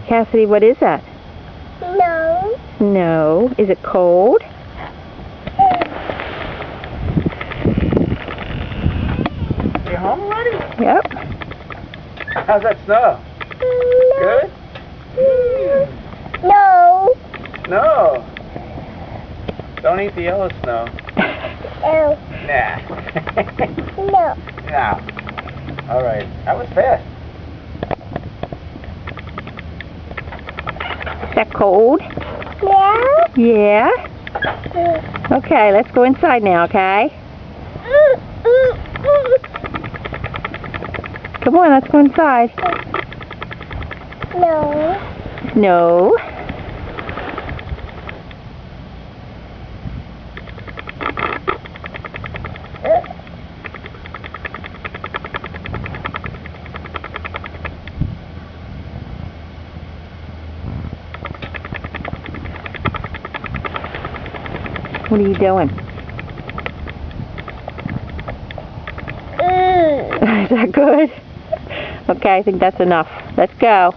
Cassidy, what is that? No. No. Is it cold? You home already? Yep. How's that snow? Good? No. No. Don't eat the yellow snow. No. Nah. No. No. All right. That was fast. Is that cold? Yeah. Yeah. Okay, let's go inside now, okay? Come on, let's go inside. No. No. What are you doing? Is that good? Okay, I think that's enough. Let's go.